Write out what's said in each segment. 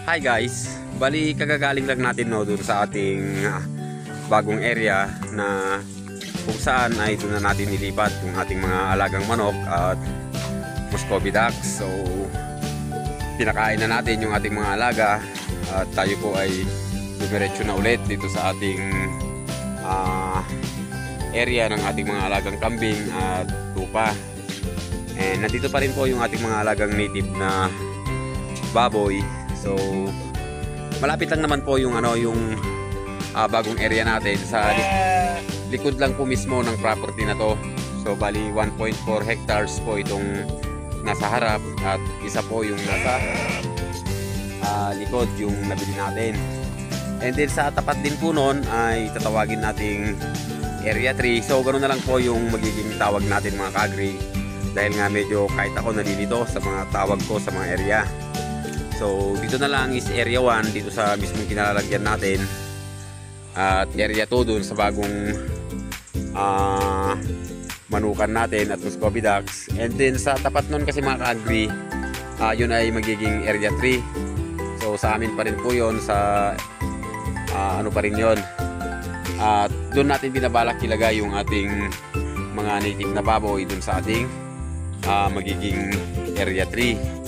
Hi guys, bali kagagaling lang natin dun sa ating bagong area na kung saan ay doon na natin nilipat yung ating mga alagang manok at Muscovy ducks. So pinakain na natin yung ating mga alaga at tayo po ay dumiretso na ulit dito sa ating area ng ating mga alagang kambing at tupa. And nandito pa rin po yung ating mga alagang native na baboy. So malapit lang naman po yung bagong area natin sa likod lang po mismo ng property na to. So bali 1.4 hectares po itong nasa harap at isa po yung nasa likod yung nabili natin. And then sa tapat din po noon ay tatawagin nating area 3. So ganoon na lang po yung magiging tawag natin mga ka-agri, dahil nga medyo kahit ako nalilito sa mga tawag ko sa mga area. So dito na lang is area 1 dito sa mismong kinalalagyan natin, at area 2 dun sa bagong manukan natin at Muscovy ducks. And then sa tapat nun kasi mga ka-agri, yun ay magiging area 3. So sa amin pa rin po yun, sa ano pa rin yun. At doon natin binabalak ilagay yung ating mga native na baboy dun sa ating magiging area 3.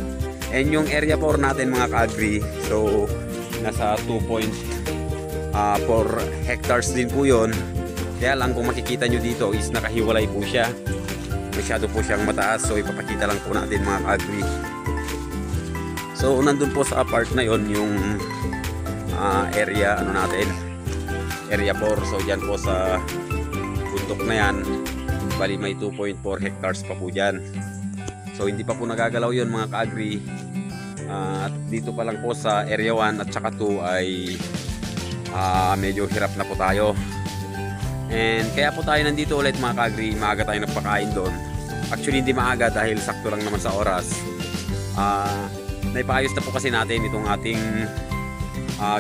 And yung area 4 natin mga ka-agri, so nasa 2.4 hectares din po yun. Kaya lang kung makikita nyo dito is nakahiwalay po siya, masyado po siyang mataas. So ipapakita lang po natin mga ka-agri. So nandun po sa part na yon yung area natin, area 4. So dyan po sa bundok na yan, bali may 2.4 hectares pa po dyan. So hindi pa po nagagalaw yun mga ka-agri. At dito pa lang po sa area 1 at saka 2 ay medyo hirap na po tayo. And kaya po tayo nandito ulit mga ka-agri. Maaga tayo nagpakain doon. Actually hindi maaga dahil sakto lang naman sa oras. Naipaayos na po kasi natin itong ating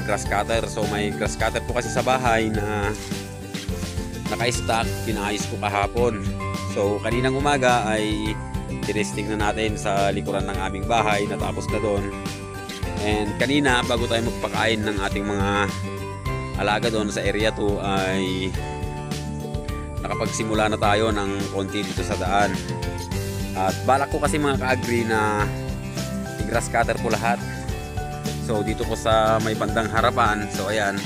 grass cutter. So may grass cutter po kasi sa bahay na naka-stock. Pinaayos ko kahapon. So kaninang umaga ay tinesting na natin sa likuran ng aming bahay, natapos na doon. And kanina bago tayo magpakain ng ating mga alaga doon sa area 2 ay nakapagsimula na tayo ng konti dito sa daan. At balak ko kasi mga ka-agri na i-grass cutter po lahat. So dito po sa may bandang harapan, so ayan,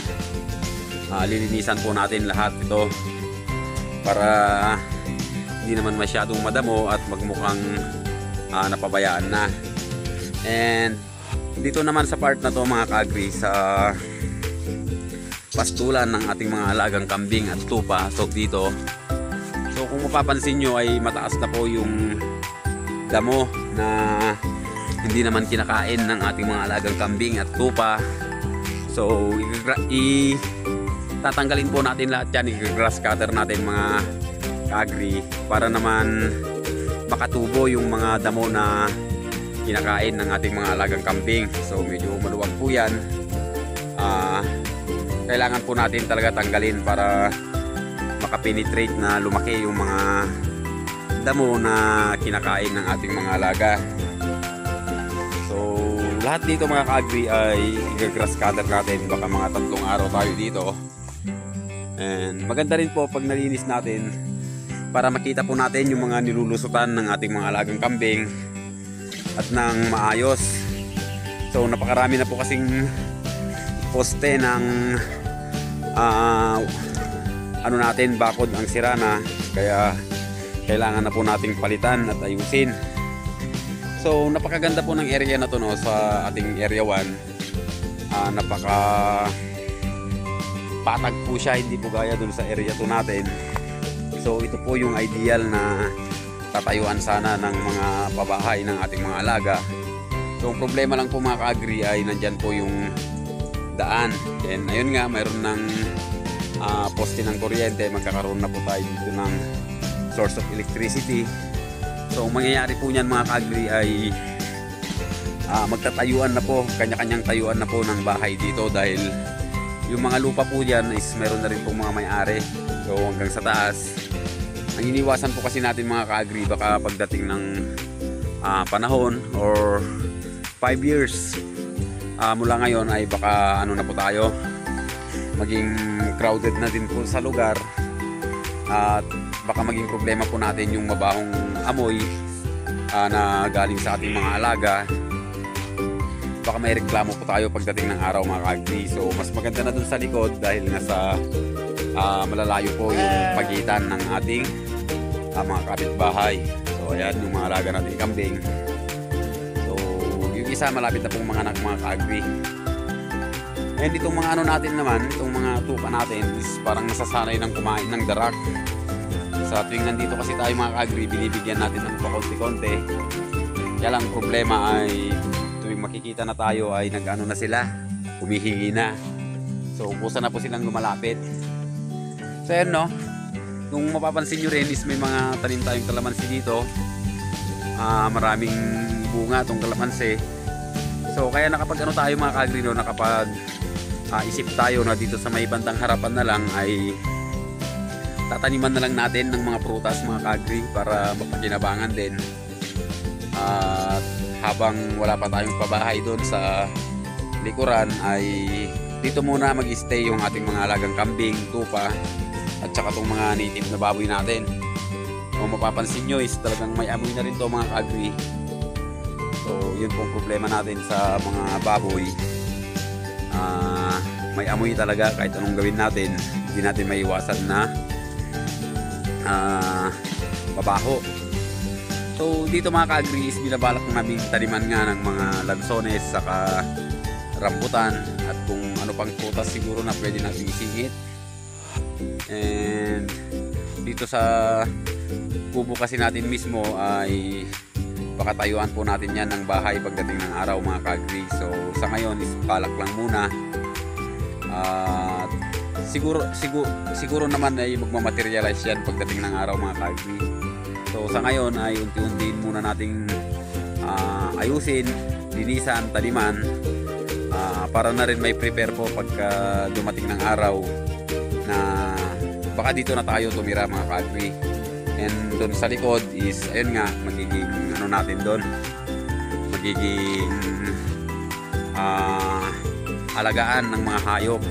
lilinisan po natin lahat ito para hindi naman masyadong madamo at magmukhang napabayaan na. And dito naman sa part na to mga ka-agri, sa pastulan ng ating mga alagang kambing at tupa, so dito, so kung mapapansin nyo ay mataas na po yung damo na hindi naman kinakain ng ating mga alagang kambing at tupa. So tatanggalin po natin lahat yan, i-grass cutter natin mga ka-agri, para naman makatubo yung mga damo na kinakain ng ating mga alagang kambing. So medyo maluwag po yan. Kailangan po natin talaga tanggalin para makapenetrate na lumaki yung mga damo na kinakain ng ating mga alaga. So lahat dito mga ka-agri ay i-grass cutter natin. Baka mga 3 araw tayo dito. And maganda rin po pag nalinis natin, para makita po natin yung mga nilulusutan ng ating mga alagang kambing at ng maayos. So napakarami na po kasing poste ng natin, bakod ang sira na, kaya kailangan na po nating palitan at ayusin. So napakaganda po ng area na to, no, sa ating area 1. Napaka patag po siya, hindi po gaya dun sa area 2 natin. So ito po yung ideal na tatayuan sana ng mga pabahay ng ating mga alaga. So ang problema lang po mga ka-agri ay nandyan po yung daan. And ayun nga, mayroon ng poste ng kuryente. Magkakaroon na po tayo dito ng source of electricity. So ang mangyayari po niyan mga ka-agri ay magtatayuan na po, kanya-kanyang tayuan na po ng bahay dito, dahil yung mga lupa po dyan is meron na rin pong mga may-ari. So hanggang sa taas. Ang iniwasan po kasi natin mga ka-agri, baka pagdating ng panahon or 5 years mula ngayon ay baka ano na po tayo, maging crowded na din po sa lugar at baka maging problema po natin yung mabahong amoy na galing sa ating mga alaga. Baka may reklamo po tayo pagdating ng araw mga ka-agri. So mas maganda na dun sa likod dahil nasa malalayo po yung pagitan ng ating mga kapitbahay. So ayan yung mga alaga natin kambing. So yung isa malapit na pong mga anak mga ka-agri. And itong mga ano natin naman, itong mga tuka natin is parang nasasanay ng kumain ng darak. Sa tuwing nandito kasi tayo mga ka-agri, binibigyan natin ng pakonti-konti. Kaya lang problema ay tuwing makikita na tayo ay nag-ano na sila, humihingi na. So kusa na po silang lumalapit. So ayan no, kung mapapansin nyo rin is may mga tanim tayong kalamansi dito. Maraming bunga itong kalamansi. So kaya nakapag ano tayo mga ka-agri no, nakapag isip tayo na dito sa may bandang harapan na lang ay tataniman na lang natin ng mga prutas mga ka-agri para mapakinabangan din. At habang wala pa tayong pabahay doon sa likuran ay dito muna mag-stay yung ating mga alagang kambing, tupa at saka itong mga native na baboy natin. Kung mapapansin nyo is talagang may amoy na rin to mga ka-agri. So yun pong problema natin sa mga baboy. May amoy talaga kahit anong gawin natin, hindi natin maiwasan na mabaho. So dito mga ka-agri is binabalak namin taniman nga ng mga lansones saka rambutan at kung ano pang prutas siguro na pwede natin isingit. And dito sa kubo kasi natin mismo ay baka tayuan po natin yan ng bahay pagdating ng araw mga ka-agri. So sa ngayon is balak lang muna. At siguro naman ay magmamaterialize yan pagdating ng araw mga ka-agri. So sa ngayon ay unti-untiin muna nating ayusin, linisan, taniman para na rin may prepare po pagka dumating ng araw na baka dito na tayo tumira mga ka-agri. And doon sa likod is ayun nga magiging ano natin doon, magiging alagaan ng mga hayop.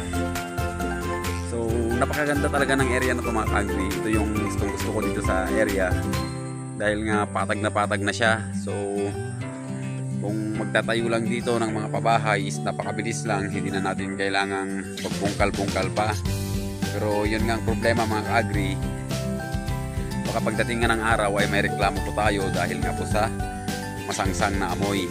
So napakaganda talaga ng area na ito mga ka-agri. Ito yung gusto ko dito sa area dahil nga patag na siya. So kung magtatayo lang dito ng mga pabahay is napakabilis lang, hindi na natin kailangang pagbungkal-bungkal pa. Pero yun nga ang problema mga ka-agri, baka pagdating nga ng araw ay may reklamo po tayo dahil nga po sa masangsang na amoy.